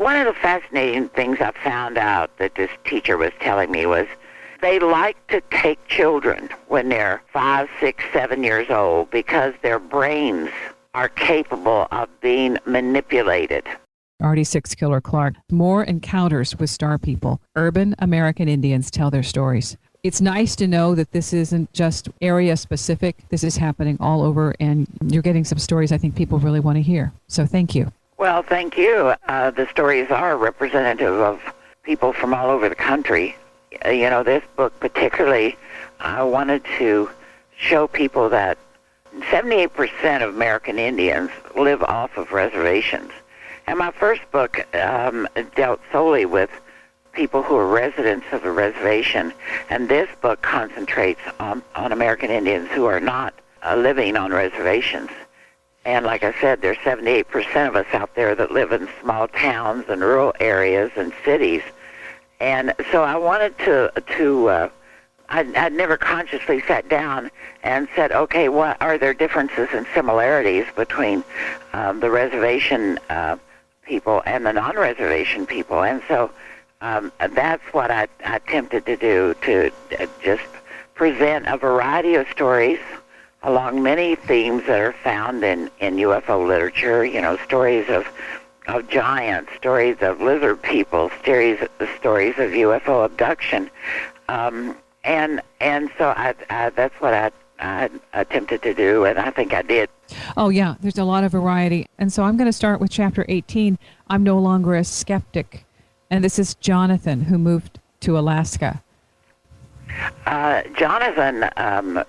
one of the fascinating things I found out that this teacher was telling me was they like to take children when they're 5, 6, 7 years old because their brains are capable of being manipulated. Ardy Sixkiller Clarke. More encounters with star people. Urban American Indians tell their stories. It's nice to know that this isn't just area specific. This is happening all over, and you're getting some stories I think people really want to hear. So thank you. Well, thank you. The stories are representative of people from all over the country. This book particularly, I wanted to show people that 78% of American Indians live off of reservations. And my first book dealt solely with people who are residents of a reservation, and this book concentrates on American Indians who are not living on reservations. And like I said, there's 78% of us out there that live in small towns and rural areas and cities. And so I wanted I'd never consciously sat down and said, okay, what are there differences and similarities between the reservation people and the non-reservation people? And so that's what I attempted to do, to just present a variety of stories along many themes that are found in UFO literature, stories of giants, stories of lizard people, stories of UFO abduction. And so that's what I attempted to do, and I think I did. Oh, yeah, there's a lot of variety. And so I'm going to start with Chapter 18, I'm No Longer a Skeptic. And this is Jonathan, who moved to Alaska. Jonathan,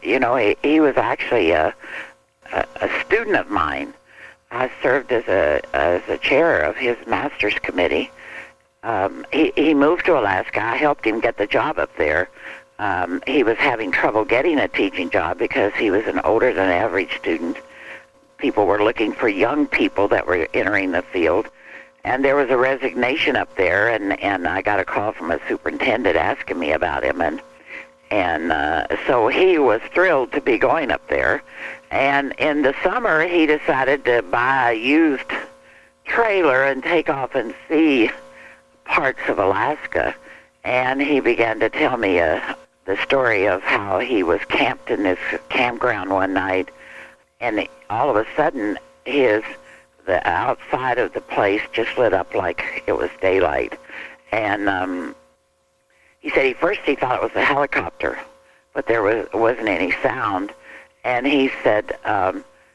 he was actually a student of mine. I served as a chair of his master's committee. He moved to Alaska. I helped him get the job up there. He was having trouble getting a teaching job because he was an older than average student. People were looking for young people that were entering the field. And there was a resignation up there, and I got a call from a superintendent asking me about him. And so he was thrilled to be going up there. And in the summer, he decided to buy a used trailer and take off and see parts of Alaska. And he began to tell me the story of how he was camped in this campground one night, and all of a sudden the outside of the place just lit up like it was daylight. And he said he thought it was a helicopter, but there wasn't any sound. And he said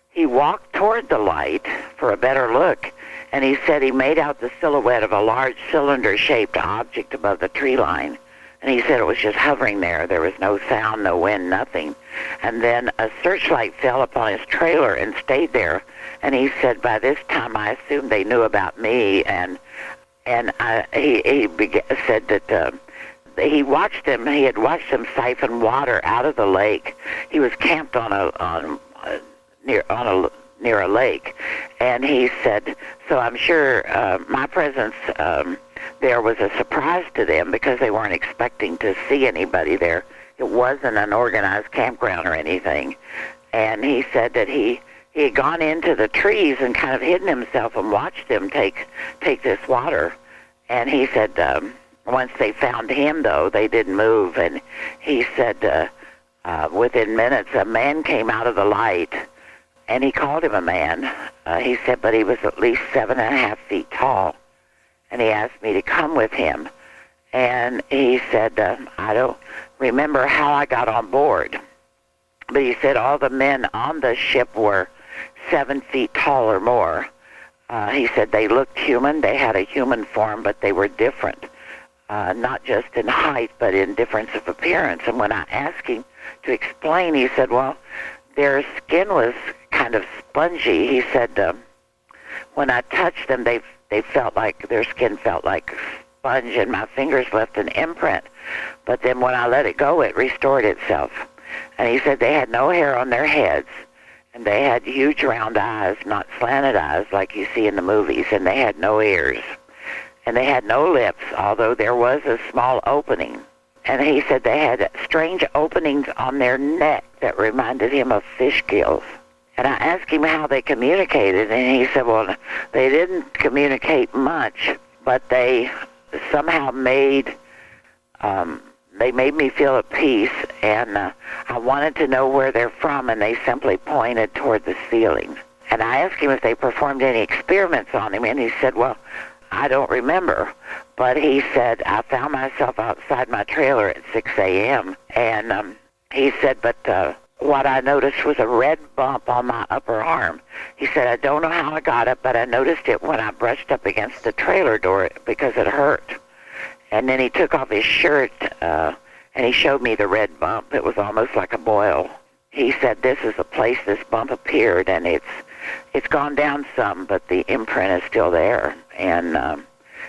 he walked toward the light for a better look, and he said he made out the silhouette of a large cylinder-shaped object above the tree line. And he said it was just hovering there. There was no sound, no wind, nothing. And then a searchlight fell upon his trailer and stayed there. And he said, by this time I assumed they knew about me. And he said that he had watched them siphon water out of the lake. He was camped near a lake. And he said, so I'm sure my presence there was a surprise to them because they weren't expecting to see anybody there. It wasn't an organized campground or anything. And he said that he had gone into the trees and kind of hidden himself and watched them take this water. And he said once they found him, though, they didn't move. And he said within minutes a man came out of the light, and he called him a man. He said, but he was at least 7.5 feet tall. And he asked me to come with him. And he said, I don't remember how I got on board. But he said all the men on the ship were 7 feet tall or more. He said they looked human. They had a human form, but they were different. Not just in height, but in difference of appearance. And when I asked him to explain, he said, well, their skin was kind of spongy. He said when I touched them, they felt like their skin felt like sponge, and my fingers left an imprint. But then when I let it go, it restored itself. And he said they had no hair on their heads, and they had huge round eyes, not slanted eyes like you see in the movies, and they had no ears. And they had no lips, although there was a small opening. And he said they had strange openings on their neck that reminded him of fish gills. And I asked him how they communicated, and he said, well, they didn't communicate much, but they somehow made me feel at peace, and I wanted to know where they're from, and they simply pointed toward the ceiling. And I asked him if they performed any experiments on him, and he said, well, I don't remember. But he said, I found myself outside my trailer at 6 a.m., and he said, but what I noticed was a red bump on my upper arm. He said, I don't know how I got it, but I noticed it when I brushed up against the trailer door because it hurt. And then he took off his shirt, and he showed me the red bump. It was almost like a boil. He said, this is the place this bump appeared, and it's gone down some, but the imprint is still there. And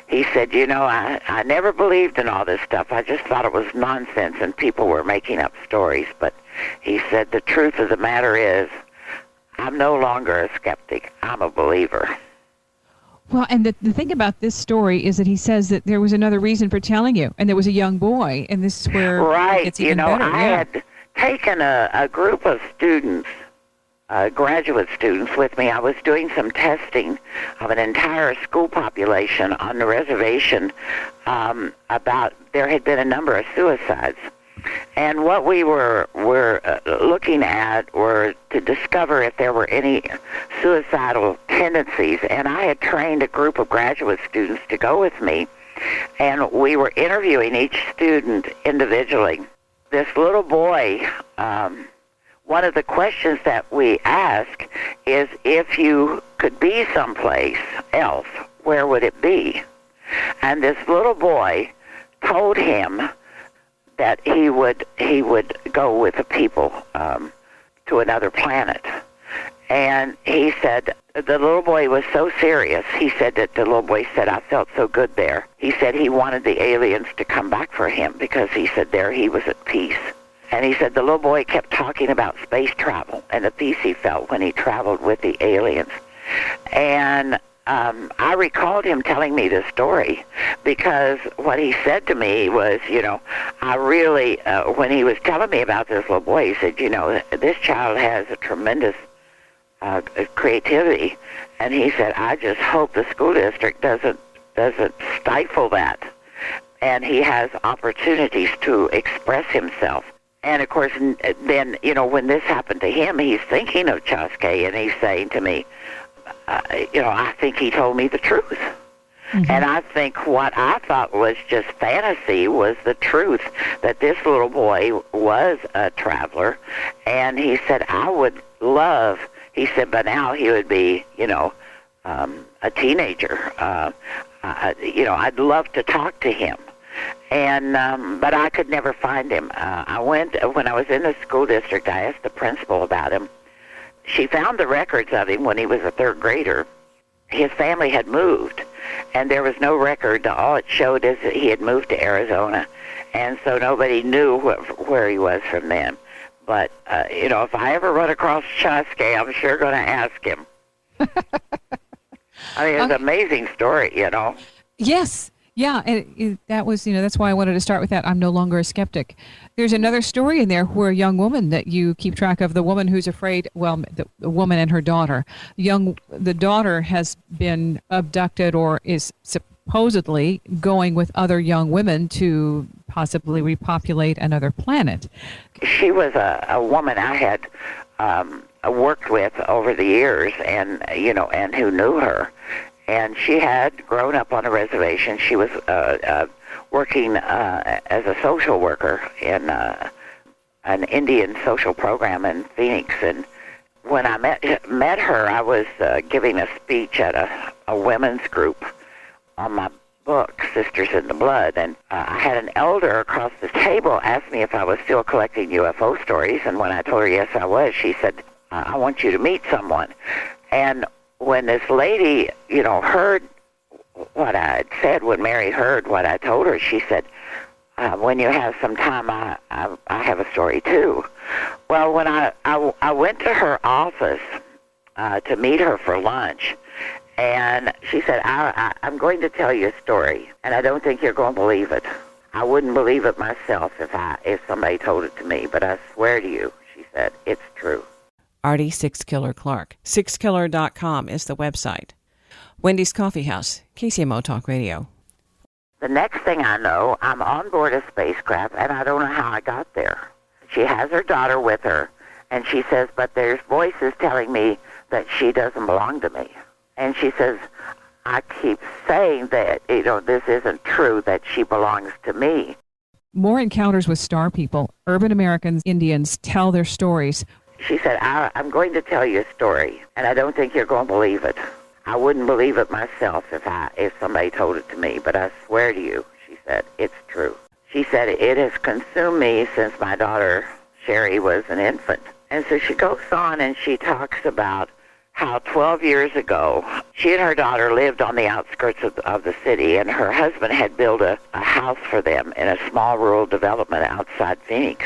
he said, I never believed in all this stuff. I just thought it was nonsense, and people were making up stories. But he said, the truth of the matter is, I'm no longer a skeptic. I'm a believer. Well, and the thing about this story is that he says that there was another reason for telling you, and there was a young boy, and this is where right. it's even better. I had taken a group of students, graduate students with me. I was doing some testing of an entire school population on the reservation about there had been a number of suicides. And what we were looking at were to discover if there were any suicidal tendencies. And I had trained a group of graduate students to go with me, and we were interviewing each student individually. This little boy, one of the questions that we ask is, if you could be someplace else, where would it be? And this little boy told him that he would go with the people to another planet. And he said, the little boy was so serious. He said that the little boy said, I felt so good there. He said he wanted the aliens to come back for him because he said there he was at peace. And he said the little boy kept talking about space travel and the peace he felt when he traveled with the aliens. And I recalled him telling me this story because what he said to me was, I really, when he was telling me about this little boy, he said, this child has a tremendous creativity. And he said, I just hope the school district doesn't stifle that. And he has opportunities to express himself. And, of course, then, when this happened to him, he's thinking of Choctaw, and he's saying to me, I think he told me the truth. Mm-hmm. And I think what I thought was just fantasy was the truth, that this little boy was a traveler. And he said, I would love, he said, but now he would be, a teenager. I'd love to talk to him. And but I could never find him. When I was in the school district, I asked the principal about him. She found the records of him when he was a third grader. His family had moved, and there was no record. All it showed is that he had moved to Arizona, and so nobody knew where he was from then. But, if I ever run across Choctaw, I'm sure going to ask him. I mean, it's an amazing story, Yes. Yeah, and that was, that's why I wanted to start with that. I'm no longer a skeptic. There's another story in there where a young woman that you keep track of, the woman who's afraid, the woman and her daughter. The daughter has been abducted or is supposedly going with other young women to possibly repopulate another planet. She was a woman I had worked with over the years and who knew her. And she had grown up on a reservation. She was working as a social worker in an Indian social program in Phoenix. And when I met her, I was giving a speech at a women's group on my book, Sisters in the Blood. And I had an elder across the table ask me if I was still collecting UFO stories. And when I told her yes, I was, she said, I want you to meet someone. And when this lady, heard what I had said, when Mary heard what I told her, she said, when you have some time, I have a story too. Well, when I went to her office to meet her for lunch, and she said, I'm going to tell you a story, and I don't think you're going to believe it. I wouldn't believe it myself if somebody told it to me, but I swear to you, she said, it's true. Ardy Sixkiller Clarke. Sixkiller.com is the website. Wendy's Coffee House, KCMO Talk Radio. The next thing I know, I'm on board a spacecraft, and I don't know how I got there. She has her daughter with her, and she says, but there's voices telling me that she doesn't belong to me. And she says, I keep saying that, this isn't true, that she belongs to me. More encounters with star people. Urban American Indians tell their stories. She said, I'm going to tell you a story, and I don't think you're going to believe it. I wouldn't believe it myself if somebody told it to me, but I swear to you, she said, it's true. She said, it has consumed me since my daughter, Sherry, was an infant. And so she goes on and she talks about how 12 years ago, she and her daughter lived on the outskirts of the city, and her husband had built a house for them in a small rural development outside Phoenix.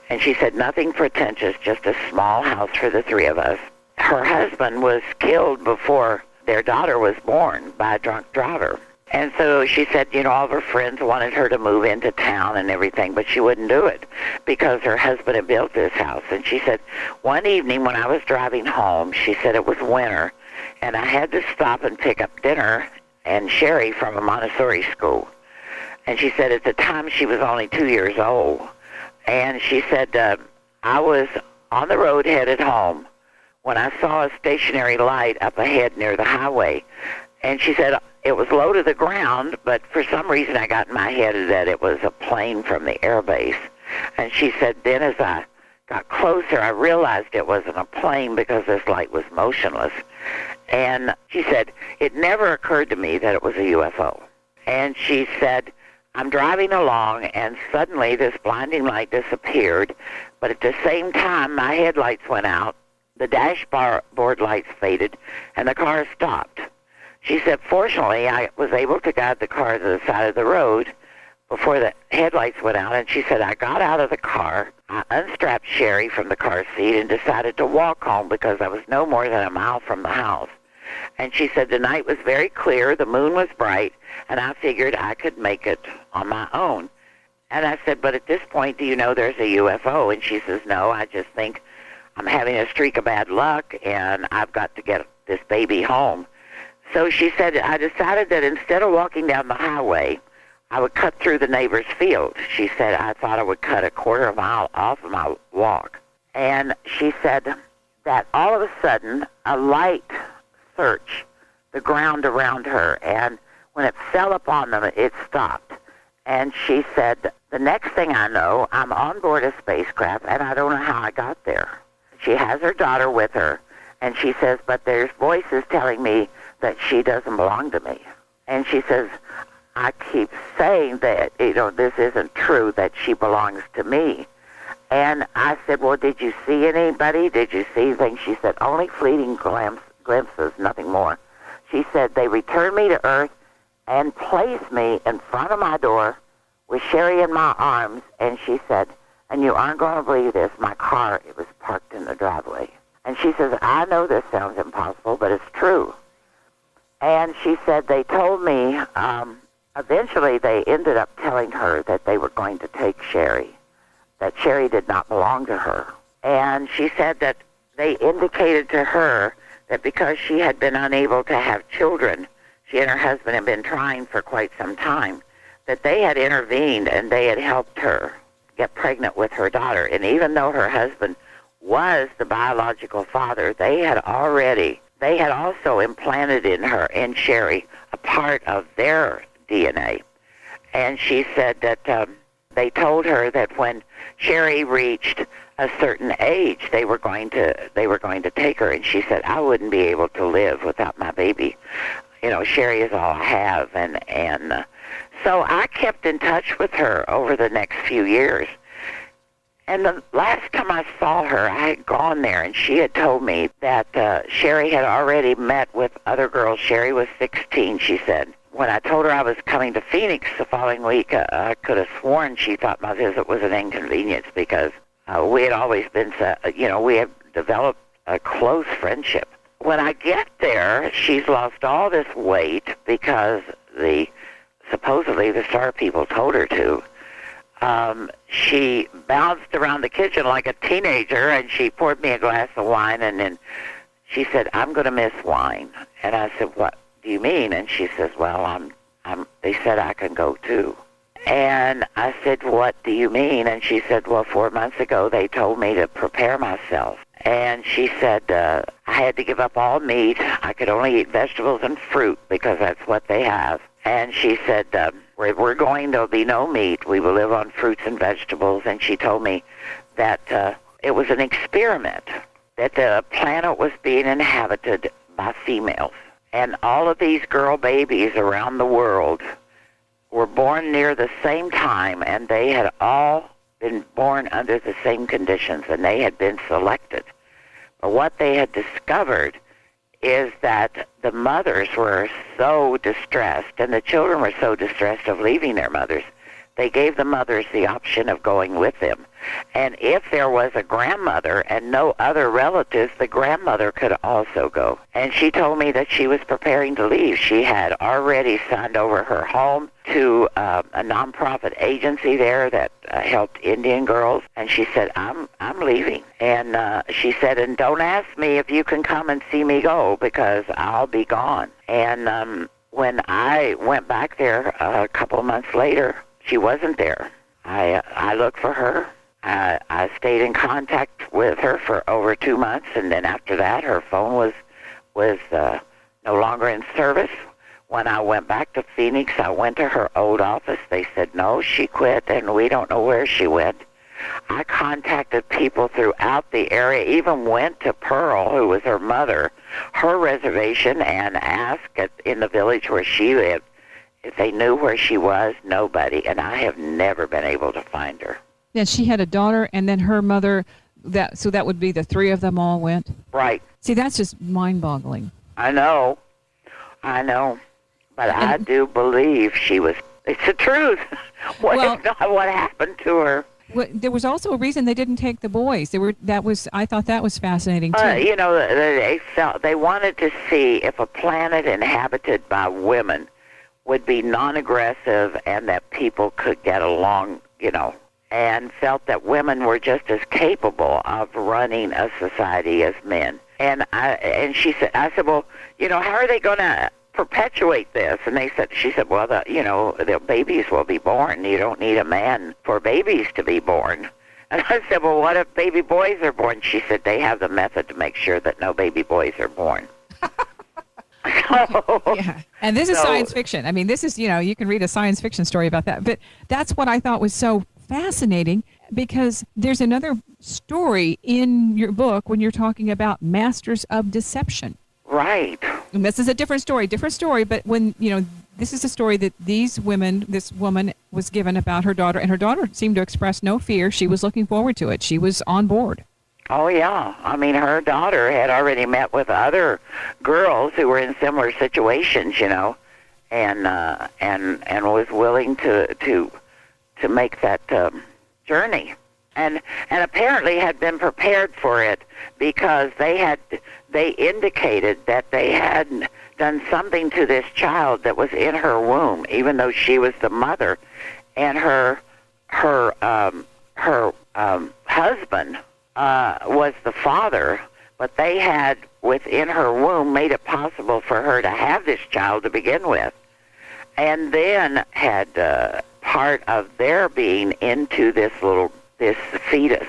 And she said, nothing pretentious, just a small house for the three of us. Her husband was killed before their daughter was born by a drunk driver. And so she said, all of her friends wanted her to move into town and everything, but she wouldn't do it because her husband had built this house. And she said, one evening when I was driving home, she said it was winter, and I had to stop and pick up dinner and Sherry from a Montessori school. And she said at the time she was only 2 years old. And she said, I was on the road headed home when I saw a stationary light up ahead near the highway. And she said, it was low to the ground, but for some reason I got in my head that it was a plane from the air base. And she said, then as I got closer, I realized it wasn't a plane because this light was motionless. And she said, it never occurred to me that it was a UFO. And she said, I'm driving along, and suddenly this blinding light disappeared, but at the same time my headlights went out, the dashboard lights faded, and the car stopped. She said, fortunately, I was able to guide the car to the side of the road before the headlights went out. And she said, I got out of the car, I unstrapped Sherry from the car seat and decided to walk home because I was no more than a mile from the house. And she said, the night was very clear, the moon was bright, and I figured I could make it on my own. And I said, but at this point, do you know there's a UFO? And she says, no, I just think I'm having a streak of bad luck, and I've got to get this baby home. So she said, I decided that instead of walking down the highway, I would cut through the neighbor's field. She said, I thought I would cut a quarter of a mile off of my walk. And she said that all of a sudden, a light searched the ground around her, and when it fell upon them, it stopped. And she said, the next thing I know, I'm on board a spacecraft, and I don't know how I got there. She has her daughter with her, and she says, but there's voices telling me that she doesn't belong to me. And she says, I keep saying that, this isn't true, that she belongs to me. And I said, well, did you see anybody? Did you see anything? She said, only fleeting glimpses, nothing more. She said, they returned me to Earth and placed me in front of my door with Sherry in my arms. And she said, and you aren't going to believe this, my car, it was parked in the driveway. And she says, I know this sounds impossible, but it's true. And she said, they told me, eventually they ended up telling her that they were going to take Sherry, that Sherry did not belong to her. And she said that they indicated to her that because she had been unable to have children, she and her husband had been trying for quite some time, that they had intervened and they had helped her get pregnant with her daughter. And even though her husband was the biological father, they had also implanted in Sherry, a part of their DNA. And she said that they told her that when Sherry reached a certain age, they were going to take her. And she said, I wouldn't be able to live without my baby. Sherry is all I have. And so I kept in touch with her over the next few years. And the last time I saw her, I had gone there, and she had told me that Sherry had already met with other girls. Sherry was 16, she said. When I told her I was coming to Phoenix the following week, I could have sworn she thought my visit was an inconvenience because we had always been, we had developed a close friendship. When I get there, she's lost all this weight because supposedly the star people told her to. She bounced around the kitchen like a teenager, and she poured me a glass of wine, and then she said, I'm going to miss wine. And I said, what do you mean? And she says, well, they said I can go too. And I said, what do you mean? And she said, well, 4 months ago they told me to prepare myself. And she said, I had to give up all meat. I could only eat vegetables and fruit because that's what they have. And she said, we're going, there'll be no meat. We will live on fruits and vegetables. And she told me that it was an experiment, that the planet was being inhabited by females. And all of these girl babies around the world were born near the same time, and they had all been born under the same conditions, and they had been selected. But what they had discovered is that the mothers were so distressed, and the children were so distressed of leaving their mothers, they gave the mothers the option of going with them. And if there was a grandmother and no other relatives, the grandmother could also go. And she told me that she was preparing to leave. She had already signed over her home to a nonprofit agency there that helped Indian girls. And she said, I'm leaving. And she said, and don't ask me if you can come and see me go, because I'll be gone. And when I went back there a couple of months later, she wasn't there. I looked for her. I stayed in contact with her for over 2 months, and then after that, her phone was no longer in service. When I went back to Phoenix, I went to her old office. They said, no, she quit, and we don't know where she went. I contacted people throughout the area, even went to Pearl, who was her mother, her reservation, and asked in the village where she lived if they knew where she was. Nobody, and I have never been able to find her. Yeah, she had a daughter, and then her mother. So that would be the three of them all went. Right. See, that's just mind-boggling. I know, but I do believe she was. It's the truth. What happened to her? Well, there was also a reason they didn't take the boys. I thought that was fascinating too. They wanted to see if a planet inhabited by women would be non-aggressive and that people could get along, and felt that women were just as capable of running a society as men. And she said, I said, well, how are they going to perpetuate this? And she said, well, the babies will be born. You don't need a man for babies to be born. And I said, well, what if baby boys are born? She said, they have the method to make sure that no baby boys are born. Yeah. And this is science fiction. I mean, this is, you can read a science fiction story about that. But that's what I thought was so fascinating, because there's another story in your book when you're talking about masters of deception. Right. And this is a different story, but when, this is a story that this woman was given about her daughter, and her daughter seemed to express no fear. She was looking forward to it. She was on board. Oh, yeah. I mean, her daughter had already met with other girls who were in similar situations, and was willing to make that journey, and apparently had been prepared for it, because they indicated that they had done something to this child that was in her womb, even though she was the mother, and her husband was the father, but they had within her womb made it possible for her to have this child to begin with, and then had part of their being into this fetus.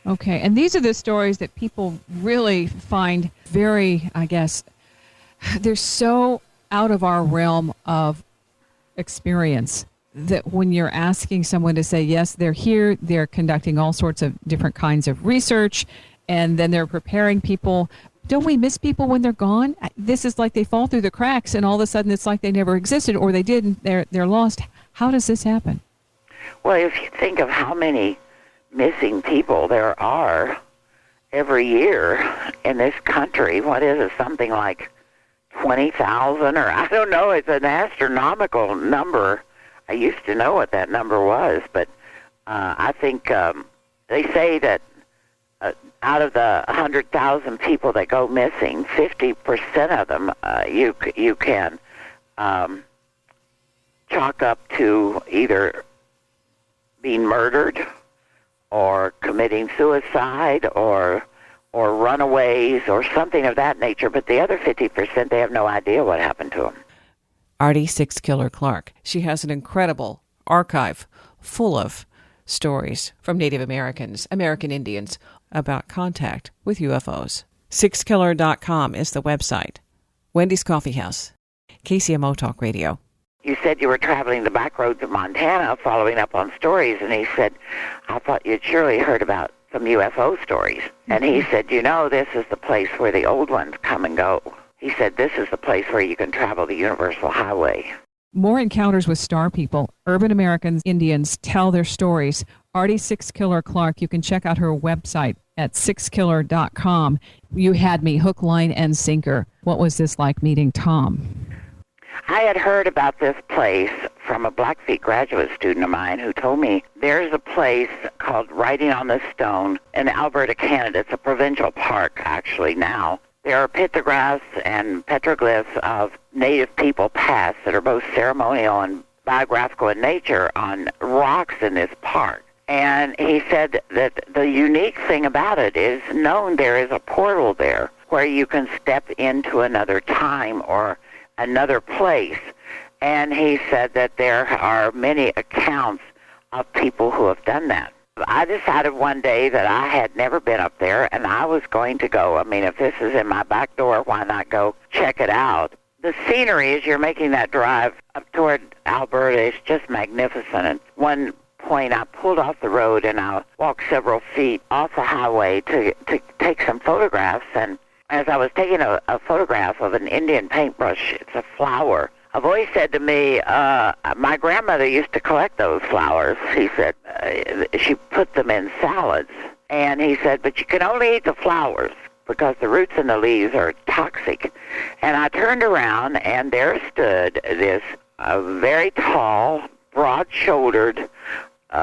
Okay, and these are the stories that people really find very, I guess, they're so out of our realm of experience that when you're asking someone to say, yes, they're here, they're conducting all sorts of different kinds of research, and then they're preparing people. Don't we miss people when they're gone? This is like they fall through the cracks, and all of a sudden it's like they never existed, or they did, and they're lost. How does this happen? Well, if you think of how many missing people there are every year in this country, what is it, something like 20,000, or I don't know, it's an astronomical number. I used to know what that number was, but I think they say that out of the 100,000 people that go missing, 50% of them you can chalk up to either being murdered or committing suicide or or runaways or something of that nature, but the other 50%, they have no idea what happened to them. Ardy Sixkiller Clarke. She has an incredible archive full of stories from Native Americans, American Indians, about contact with UFOs. Sixkiller.com is the website. Wendy's Coffee House, KCMO Talk Radio. You said you were traveling the back roads of Montana following up on stories, and he said, I thought you'd surely heard about some UFO stories. And he said, you know, this is the place where the old ones come and go. He said, this is the place where you can travel the Universal Highway. More encounters with star people. Urban American Indians tell their stories. Ardy Sixkiller Clarke, you can check out her website at sixkiller.com. You had me hook, line, and sinker. What was this like meeting Tom? I had heard about this place from a Blackfeet graduate student of mine who told me there's a place called Writing on the Stone in Alberta, Canada. It's a provincial park, actually, now. There are pictographs and petroglyphs of Native people past that are both ceremonial and biographical in nature on rocks in this park. And he said that the unique thing about it is known there is a portal there where you can step into another time or another place. And he said that there are many accounts of people who have done that. I decided one day that I had never been up there, and I was going to go. I mean, if this is in my back door, why not go check it out? The scenery as you're making that drive up toward Alberta is just magnificent. At one point, I pulled off the road, and I walked several feet off the highway to take some photographs. And as I was taking a photograph of an Indian paintbrush, it's a flower, a voice said to me, my grandmother used to collect those flowers. He said, she put them in salads. And he said, but you can only eat the flowers because the roots and the leaves are toxic. And I turned around, and there stood this very tall, broad-shouldered,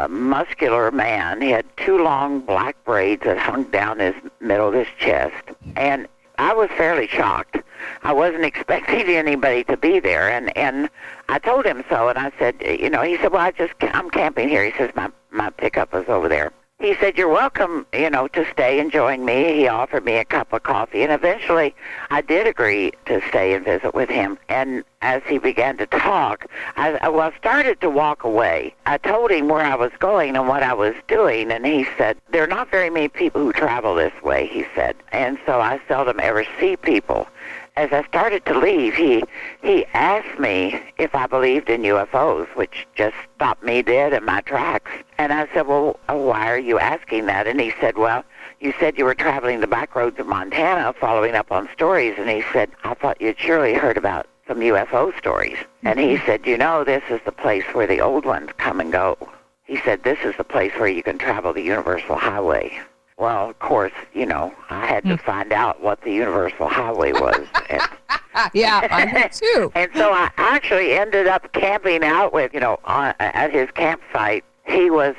muscular man. He had two long black braids that hung down his middle of his chest. And I was fairly shocked. I wasn't expecting anybody to be there, and I told him so, and I said, you know, he said, well, I'm camping here. He says, my pickup is over there. He said, you're welcome, you know, to stay and join me. He offered me a cup of coffee, and eventually I did agree to stay and visit with him. And as he began to talk, I started to walk away. I told him where I was going and what I was doing, and he said, there are not very many people who travel this way, he said, and so I seldom ever see people. As I started to leave, he asked me if I believed in UFOs, which just stopped me dead in my tracks. And I said, well, why are you asking that? And he said, well, you said you were traveling the back roads of Montana following up on stories. And he said, I thought you'd surely heard about some UFO stories. And he said, you know, this is the place where the old ones come and go. He said, this is the place where you can travel the Universal Highway. Well, of course, you know, I had to find out what the Universal Highway was. And, yeah, I did too. And so I actually ended up camping out with, you know, at his campsite. He was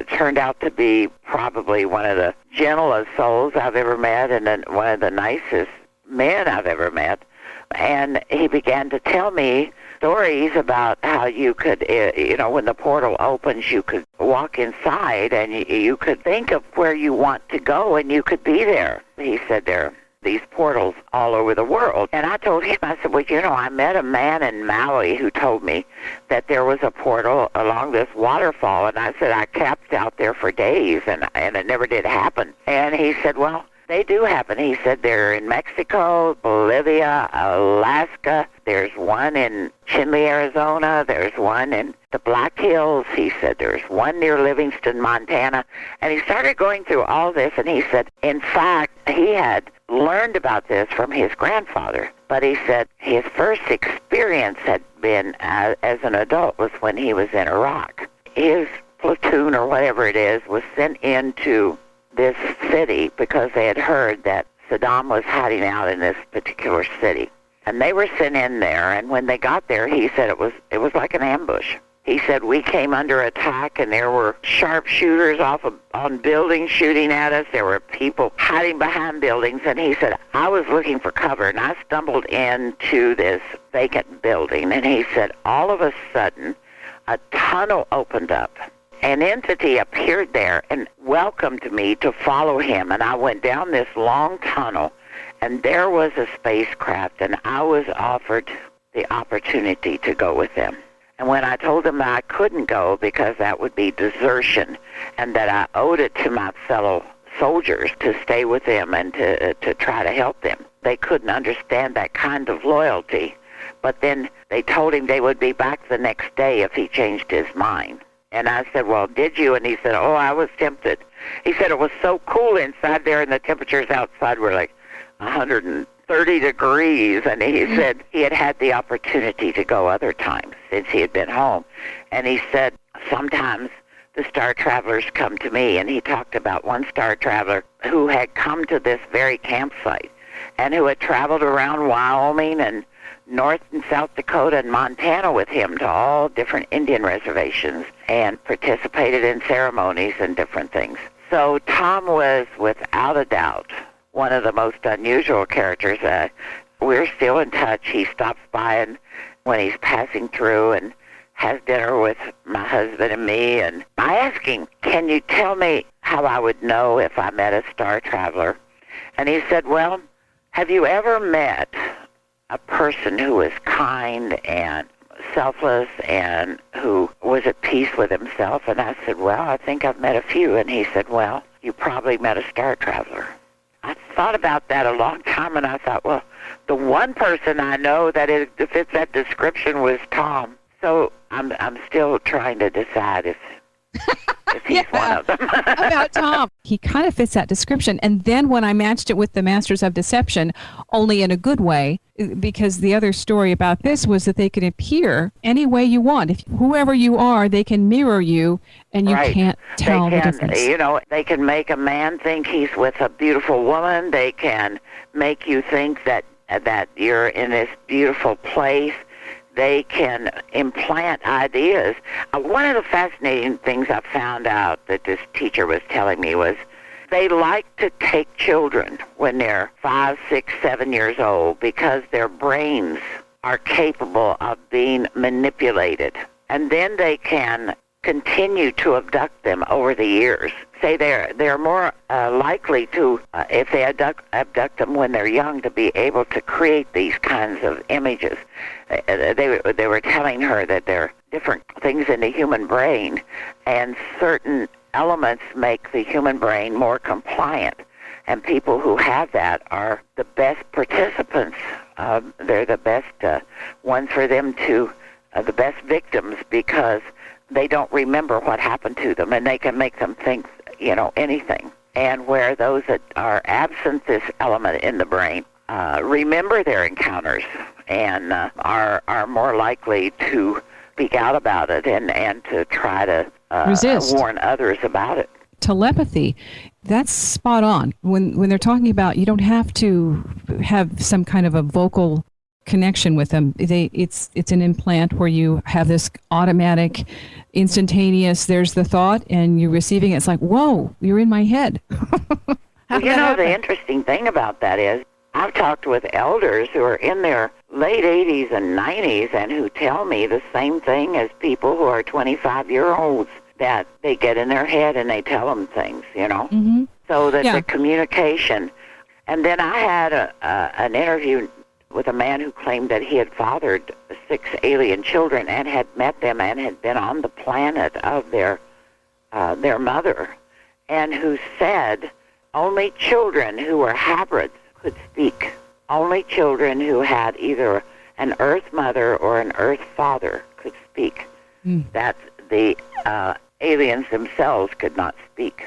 turned out to be probably one of the gentlest souls I've ever met, and then one of the nicest men I've ever met. And he began to tell me stories about how you could, you know, when the portal opens, you could walk inside and you could think of where you want to go and you could be there. He said there are these portals all over the world. And I told him, I said, well, you know, I met a man in Maui who told me that there was a portal along this waterfall. And I said, I camped out there for days and it never did happen. And he said, well, they do happen. He said they're in Mexico, Bolivia, Alaska. There's one in Chinle, Arizona. There's one in the Black Hills. He said there's one near Livingston, Montana. And he started going through all this, and he said, in fact, he had learned about this from his grandfather. But he said his first experience had been as an adult was when he was in Iraq. His platoon, or whatever it is, was sent into this city because they had heard that Saddam was hiding out in this particular city. And they were sent in there, and when they got there, he said it was like an ambush. He said, we came under attack, and there were sharpshooters on buildings shooting at us. There were people hiding behind buildings, and he said, I was looking for cover, and I stumbled into this vacant building, and he said, all of a sudden, a tunnel opened up. an entity appeared there and welcomed me to follow him. And I went down this long tunnel, and there was a spacecraft, and I was offered the opportunity to go with them. And when I told them that I couldn't go because that would be desertion, and that I owed it to my fellow soldiers to stay with them and to try to help them, they couldn't understand that kind of loyalty. But then they told him they would be back the next day if he changed his mind. And I said, well, did you? And he said, oh, I was tempted. He said it was so cool inside there, and the temperatures outside were like 130 degrees. And he said he had had the opportunity to go other times since he had been home. And he said, sometimes the star travelers come to me. And he talked about one star traveler who had come to this very campsite and who had traveled around Wyoming and North and South Dakota and Montana with him to all different Indian reservations and participated in ceremonies and different things. So Tom was, without a doubt, one of the most unusual characters. We're still in touch. He stops by and when he's passing through and has dinner with my husband and me. And I asked him, can you tell me how I would know if I met a star traveler? And he said, well, have you ever met a person who was kind and selfless and who was at peace with himself? And I said, well, I think I've met a few. And he said, well, you probably met a star traveler. I thought about that a long time, and I thought, well, the one person I know that fits that description was Tom. So I'm still trying to decide if he's one of them. About Tom. He kind of fits that description. And then when I matched it with the Masters of Deception, only in a good way, because the other story about this was that they can appear any way you want. If whoever you are, they can mirror you, and you can't tell the difference. You know, they can make a man think he's with a beautiful woman. They can make you think that you're in this beautiful place. They can implant ideas. One of the fascinating things I found out that this teacher was telling me was they like to take children when they're 5, 6, 7 years old because their brains are capable of being manipulated. And then they can continue to abduct them over the years. Say they're more likely to, if they abduct them when they're young, to be able to create these kinds of images. They were telling her that there are different things in the human brain, and certain elements make the human brain more compliant. And people who have that are the best participants. They're the best ones for them to, the best victims, because they don't remember what happened to them, and they can make them think, anything. And where those that are absent this element in the brain remember their encounters and are more likely to speak out about it and to try to warn others about it. Telepathy, that's spot on. When they're talking about, you don't have to have some kind of a vocal connection with them. It's an implant where you have this automatic, instantaneous, there's the thought, and you're receiving it. It's like, whoa, you're in my head. The interesting thing about that is I've talked with elders who are in their late 80s and 90s and who tell me the same thing as people who are 25-year-olds, that they get in their head and they tell them things, Mm-hmm. So that the communication. And then I had an interview with a man who claimed that he had fathered 6 alien children and had met them and had been on the planet of their mother, and who said only children who were hybrids could speak. Only children who had either an Earth mother or an Earth father could speak. That the aliens themselves could not speak.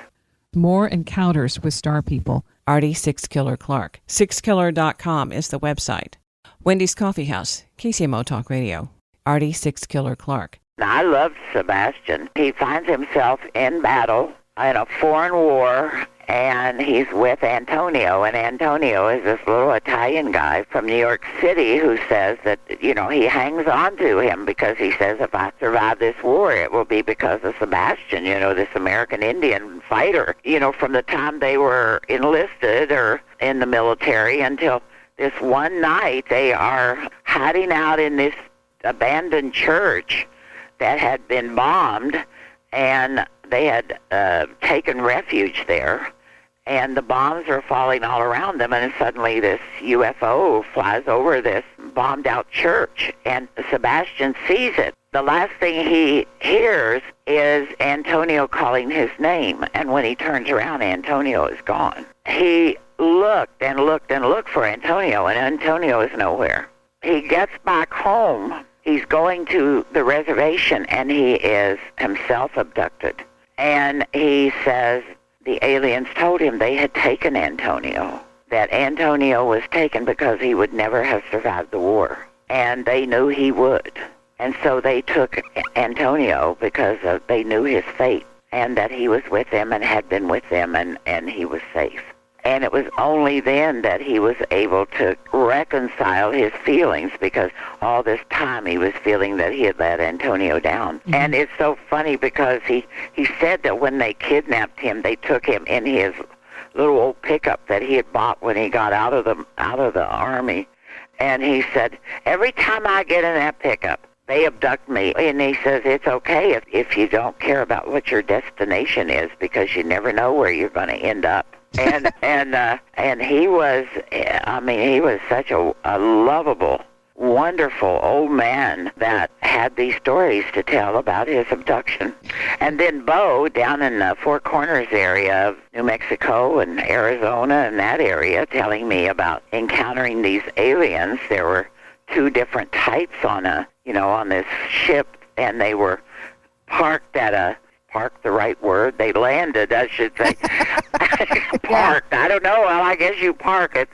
More encounters with star people. Ardy Sixkiller Clarke. Sixkiller.com is the website. Wendy's Coffee House, KCMO Talk Radio. Ardy Sixkiller Clarke. I loved Sebastian. He finds himself in battle in a foreign war, and he's with Antonio. And Antonio is this little Italian guy from New York City who says that, he hangs on to him because he says, if I survive this war, it will be because of Sebastian, this American Indian fighter, from the time they were enlisted or in the military until this one night they are hiding out in this abandoned church that had been bombed, and they had taken refuge there, and the bombs are falling all around them, and suddenly this UFO flies over this bombed-out church, and Sebastian sees it. The last thing he hears is Antonio calling his name, and when he turns around, Antonio is gone. He looked and looked and looked for Antonio, and Antonio is nowhere. He gets back home. He's going to the reservation, and he is himself abducted. And he says the aliens told him they had taken Antonio, that Antonio was taken because he would never have survived the war. And they knew he would. And so they took Antonio because they knew his fate, and that he was with them and had been with them, and he was safe. And it was only then that he was able to reconcile his feelings, because all this time he was feeling that he had let Antonio down. Mm-hmm. And it's so funny because he said that when they kidnapped him, they took him in his little old pickup that he had bought when he got out of the army. And he said, every time I get in that pickup, they abduct me. And he says, it's okay if you don't care about what your destination is, because you never know where you're going to end up. And he was, he was such a lovable, wonderful old man that had these stories to tell about his abduction. And then Bo, down in the Four Corners area of New Mexico and Arizona and that area, telling me about encountering these aliens. There were two different types on this ship, and they were parked at park the right word? They landed, I should say. Parked. I don't know. Well, I guess you park it.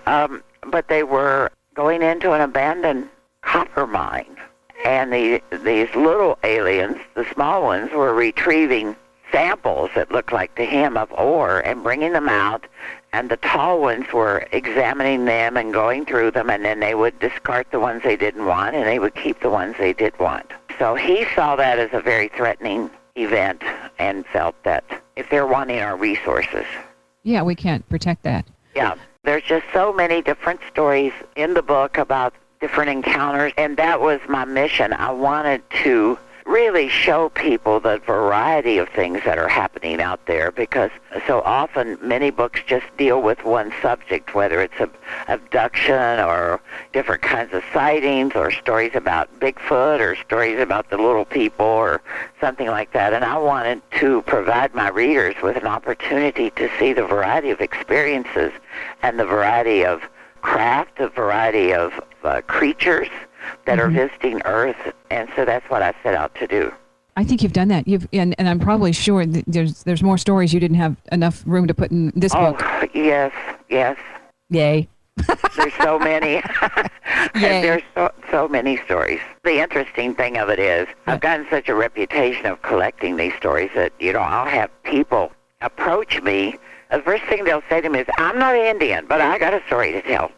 But they were going into an abandoned copper mine. And these little aliens, the small ones, were retrieving samples that looked like to him of ore and bringing them out. And the tall ones were examining them and going through them, and then they would discard the ones they didn't want, and they would keep the ones they did want. So he saw that as a very threatening event and felt that if they're wanting our resources. Yeah, we can't protect that. Yeah, there's just so many different stories in the book about different encounters, and that was my mission. I wanted to really show people the variety of things that are happening out there, because so often many books just deal with one subject, whether it's abduction or different kinds of sightings or stories about Bigfoot or stories about the little people or something like that. And I wanted to provide my readers with an opportunity to see the variety of experiences and the variety of craft, the variety of creatures that are visiting Earth, and so that's what I set out to do. I think you've done that. And I'm probably sure that there's more stories you didn't have enough room to put in this book. Oh, yes. Yay. There's so many. There's so many stories. The interesting thing of it is, I've gotten such a reputation of collecting these stories that, I'll have people approach me. The first thing they'll say to me is, I'm not Indian, but I got a story to tell.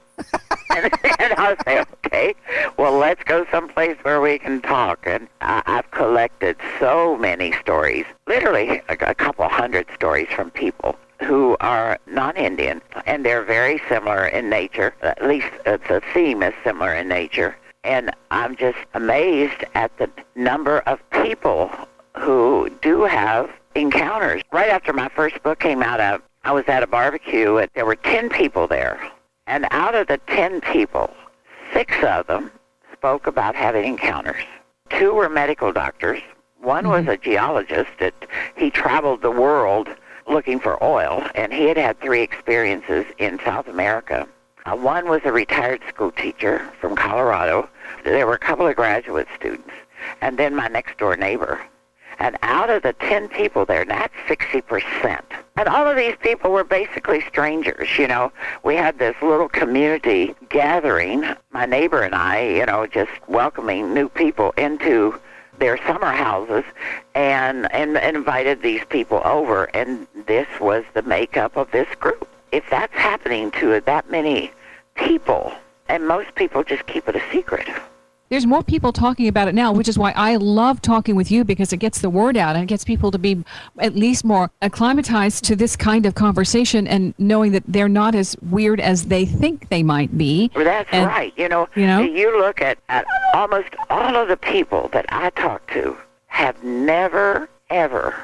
And I'll say, okay, well, let's go someplace where we can talk. And I've collected so many stories, literally a couple hundred stories from people who are non-Indian, and they're very similar in nature. At least the theme is similar in nature. And I'm just amazed at the number of people who do have encounters. Right after my first book came out, I was at a barbecue, and there were 10 people there. And out of the 10 people, 6 of them spoke about having encounters. 2 were medical doctors. One was a geologist. He traveled the world looking for oil, and he had 3 experiences in South America. One was a retired school teacher from Colorado. There were a couple of graduate students, and then my next-door neighbor. And out of the 10 people there, that's 60%. And all of these people were basically strangers, We had this little community gathering, my neighbor and I, just welcoming new people into their summer houses and invited these people over. And this was the makeup of this group. If that's happening to that many people, and most people just keep it a secret. There's more people talking about it now, which is why I love talking with you, because it gets the word out and it gets people to be at least more acclimatized to this kind of conversation and knowing that they're not as weird as they think they might be. That's right. You look at almost all of the people that I talk to have never ever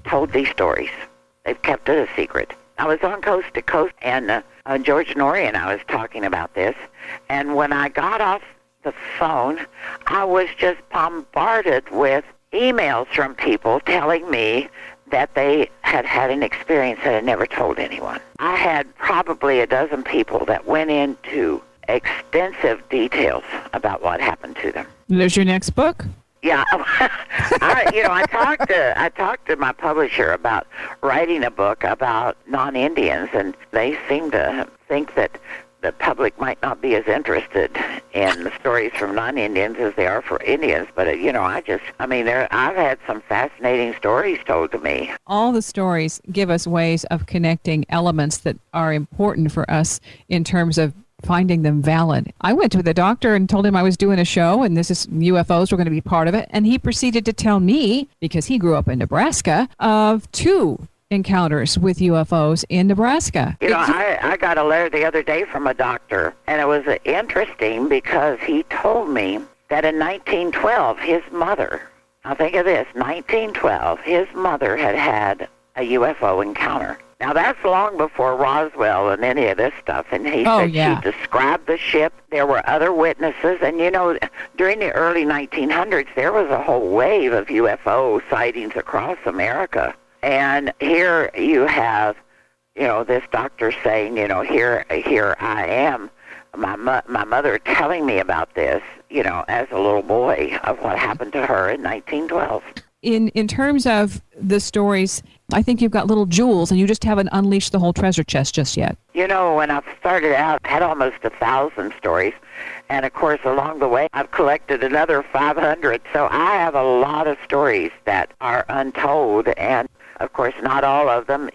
told these stories. They've kept it a secret. I was on Coast to Coast, and George Norrie and I was talking about this, and when I got off the phone, I was just bombarded with emails from people telling me that they had had an experience that had never told anyone. I had probably a dozen people that went into extensive details about what happened to them. There's your next book. Yeah, I talked to my publisher about writing a book about non-Indians, and they seem to think that the public might not be as interested in the stories from non-Indians as they are for Indians. But, I've had some fascinating stories told to me. All the stories give us ways of connecting elements that are important for us in terms of finding them valid. I went to the doctor and told him I was doing a show and UFOs were going to be part of it. And he proceeded to tell me, because he grew up in Nebraska, of 2 encounters with UFOs in Nebraska. I got a letter the other day from a doctor, and it was interesting because he told me that in 1912, his mother, now think of this, 1912, his mother had a UFO encounter. Now, that's long before Roswell and any of this stuff, and he said she described the ship. There were other witnesses, and, during the early 1900s, there was a whole wave of UFO sightings across America. And here you have, this doctor saying, here I am, my mother telling me about this, as a little boy of what happened to her in 1912. In terms of the stories, I think you've got little jewels, and you just haven't unleashed the whole treasure chest just yet. When I started out, I had almost 1,000 stories, and of course, along the way, I've collected another 500. So I have a lot of stories that are untold, and of course, not all of them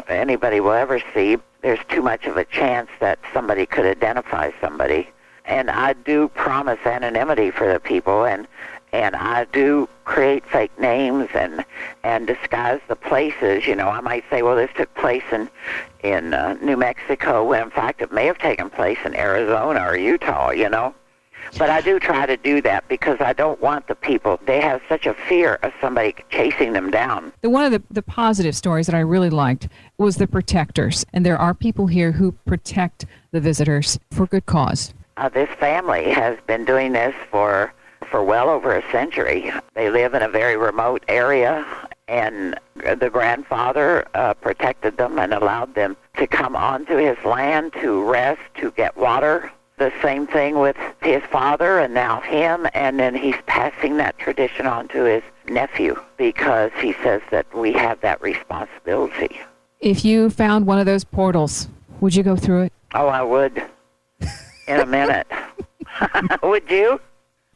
anybody will ever see. There's too much of a chance that somebody could identify somebody, and I do promise anonymity for the people, and I do create fake names and disguise the places. I might say, well, this took place in New Mexico, when in fact it may have taken place in Arizona or Utah, But I do try to do that because I don't want the people, they have such a fear of somebody chasing them down. One of the positive stories that I really liked was the protectors. And there are people here who protect the visitors for good cause. This family has been doing this for well over a century. They live in a very remote area, and the grandfather protected them and allowed them to come onto his land to rest, to get water. The same thing with his father and now him, and then he's passing that tradition on to his nephew because he says that we have that responsibility. If you found one of those portals, would you go through it? Oh, I would. In a minute. Would you?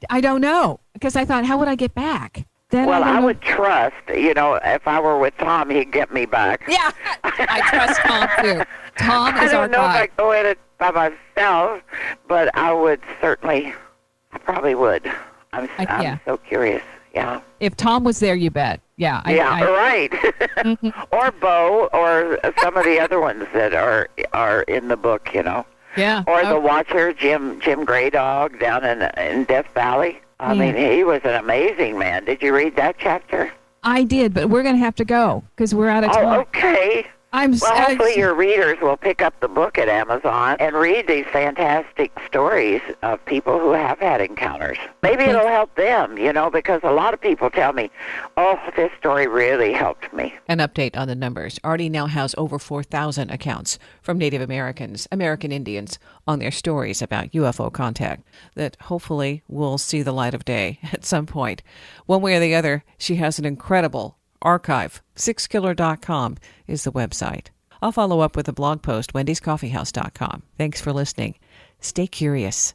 I don't know, because I thought, how would I get back? Then I would trust, if I were with Tom, he'd get me back. Yeah, I trust Tom, too. Tom is our guy. I don't know if I go in it by myself, but I probably would. I'm so curious, yeah. If Tom was there, you bet. Yeah. Right. Mm-hmm. Or Bo, or some of the other ones that are in the book, Yeah. Or the Watcher, Jim Grey Dog down in Death Valley. I mean, he was an amazing man. Did you read that chapter? I did, but we're going to have to go because we're out of time. Oh, okay. Hopefully your readers will pick up the book at Amazon and read these fantastic stories of people who have had encounters. Maybe it'll help them, because a lot of people tell me, oh, this story really helped me. An update on the numbers. Ardy now has over 4,000 accounts from Native Americans, American Indians, on their stories about UFO contact that hopefully will see the light of day at some point. One way or the other, she has an incredible archive. Sixkiller.com is the website. I'll follow up with a blog post, wendyscoffeehouse.com. Thanks for listening. Stay curious.